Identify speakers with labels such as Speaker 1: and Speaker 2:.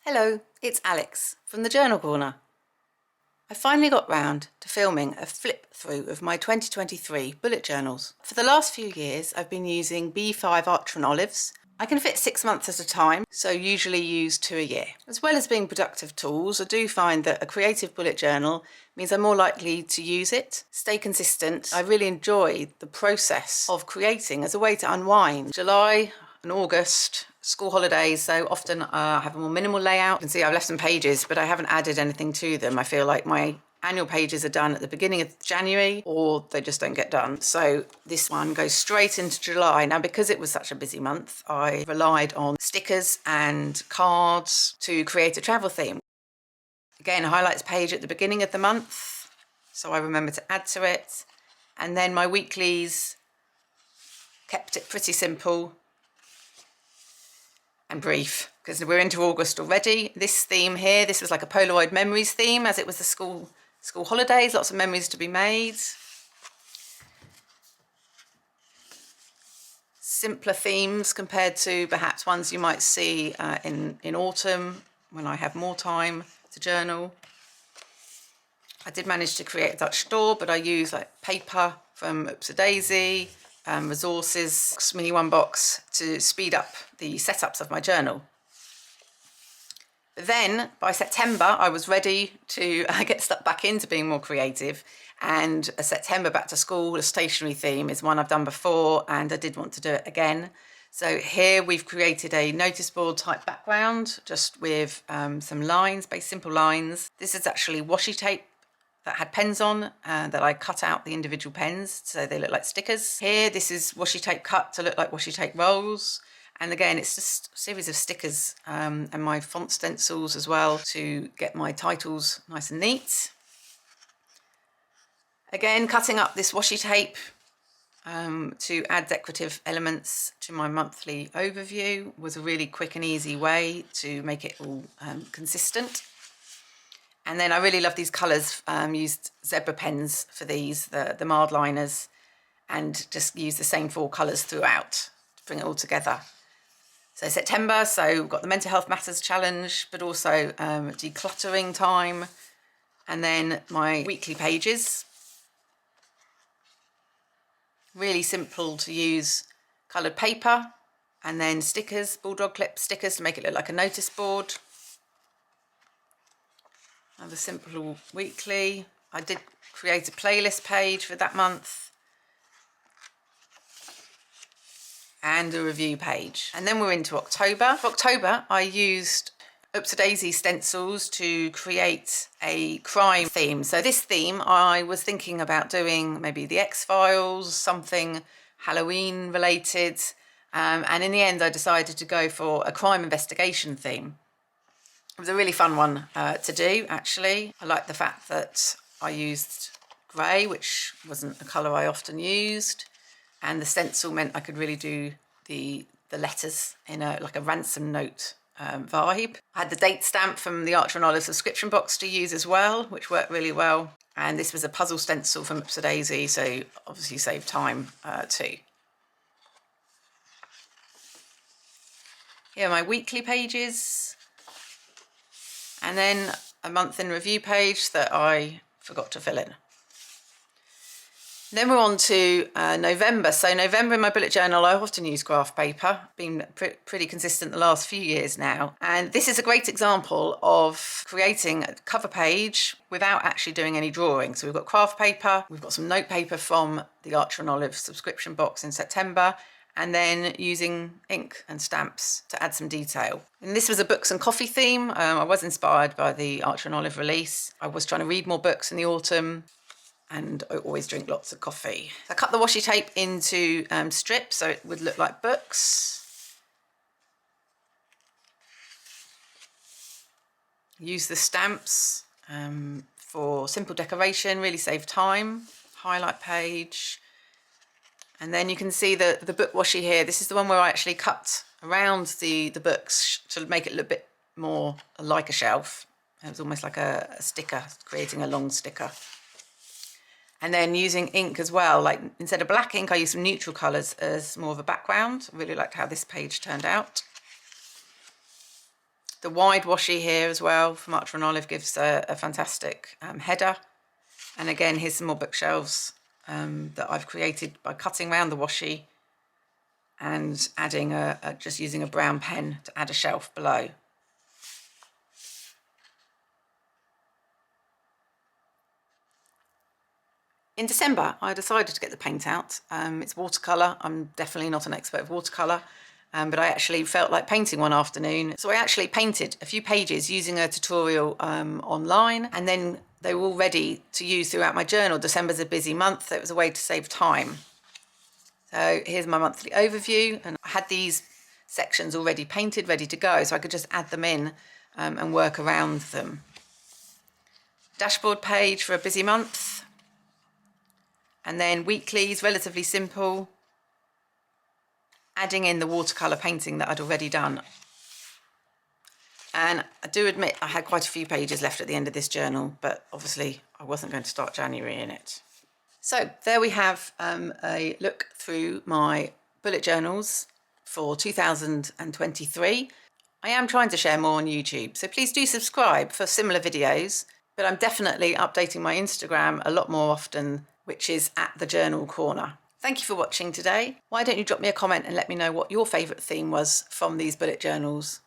Speaker 1: Hello, it's Alex from the Journal Corner. I finally got round to filming a flip through of my 2023 bullet journals. For the last few years I've been using B5 Archeron olives. I can fit 6 months at a time, so usually use 2 a year. As well as being productive tools, I do find that a creative bullet journal means I'm more likely to use it, stay consistent. I really enjoy the process of creating as a way to unwind. July and August, school holidays, so often I have a more minimal layout. You can see I've left some pages, but I haven't added anything to them. I feel like my annual pages are done at the beginning of January or they just don't get done. So this one goes straight into July. Now, because it was such a busy month, I relied on stickers and cards to create a travel theme. Again, a highlights page at the beginning of the month, so I remember to add to it. And then my weeklies, kept it pretty simple and brief, because we're into August already. This theme here, this was like a Polaroid memories theme, as it was the school holidays, lots of memories to be made. Simpler themes compared to perhaps ones you might see in autumn when I have more time to journal. I did manage to create a Dutch store, but I use like paper from Oops a Daisy, resources, mini one box to speed up the setups of my journal. But then by September, I was ready to get stuck back into being more creative. And a September back to school, a stationery theme is one I've done before, and I did want to do it again. So here we've created a notice board type background, just with some lines, very simple lines. This is actually washi tape that had pens on that I cut out the individual pens so they look like stickers. Here, this is washi tape cut to look like washi tape rolls. And again, it's just a series of stickers and my font stencils as well to get my titles nice and neat. Again, cutting up this washi tape to add decorative elements to my monthly overview was a really quick and easy way to make it all consistent. And then I really love these colours, used zebra pens for these, the mild liners, and just use the same 4 colours throughout to bring it all together. So September, so we've got the Mental Health Matters Challenge, but also decluttering time, and then my weekly pages. Really simple to use coloured paper, and then stickers, bulldog clip stickers to make it look like a notice board. Another simple weekly. I did create a playlist page for that month and a review page. And then we're into October. For October, I used Oops a Daisy stencils to create a crime theme. So this theme, I was thinking about doing maybe the X-Files, something Halloween related. And in the end, I decided to go for a crime investigation theme. It was a really fun one to do, actually. I like the fact that I used grey, which wasn't a colour I often used, and the stencil meant I could really do the letters in like a ransom note vibe. I had the date stamp from the Archeron Olive subscription box to use as well, which worked really well. And this was a puzzle stencil from Oops a Daisy, so obviously saved time too. Here are my weekly pages. And then a month in review page that I forgot to fill in. Then we're on to November. So November in my bullet journal, I often use graph paper, been pretty consistent the last few years now. And this is a great example of creating a cover page without actually doing any drawing. So we've got craft paper, we've got some note paper from the Archeron Olive subscription box in September, and then using ink and stamps to add some detail. And this was a books and coffee theme. I was inspired by the Archeron Olive release. I was trying to read more books in the autumn, and I always drink lots of coffee. So I cut the washi tape into strips so it would look like books. Use the stamps for simple decoration, really save time. Highlight page. And then you can see the book washi here. This is the one where I actually cut around the books to make it look a bit more like a shelf. It was almost like a sticker, creating a long sticker. And then using ink as well, like instead of black ink, I used some neutral colours as more of a background. I really liked how this page turned out. The wide washi here as well from Archer and Olive gives a fantastic header. And again, here's some more bookshelves that I've created by cutting around the washi and adding just using a brown pen to add a shelf below. In December, I decided to get the paint out. It's watercolour. I'm definitely not an expert of watercolour, but I actually felt like painting one afternoon. So I actually painted a few pages using a tutorial online, and then they were all ready to use throughout my journal. December's a busy month, so it was a way to save time. So here's my monthly overview, and I had these sections already painted, ready to go, so I could just add them in and work around them. Dashboard page for a busy month. And then weeklies, relatively simple, adding in the watercolour painting that I'd already done. And I do admit I had quite a few pages left at the end of this journal, but obviously I wasn't going to start January in it. So there we have a look through my bullet journals for 2023. I am trying to share more on YouTube, so please do subscribe for similar videos, but I'm definitely updating my Instagram a lot more often, which is @thejournalcorner. Thank you for watching today. Why don't you drop me a comment and let me know what your favourite theme was from these bullet journals?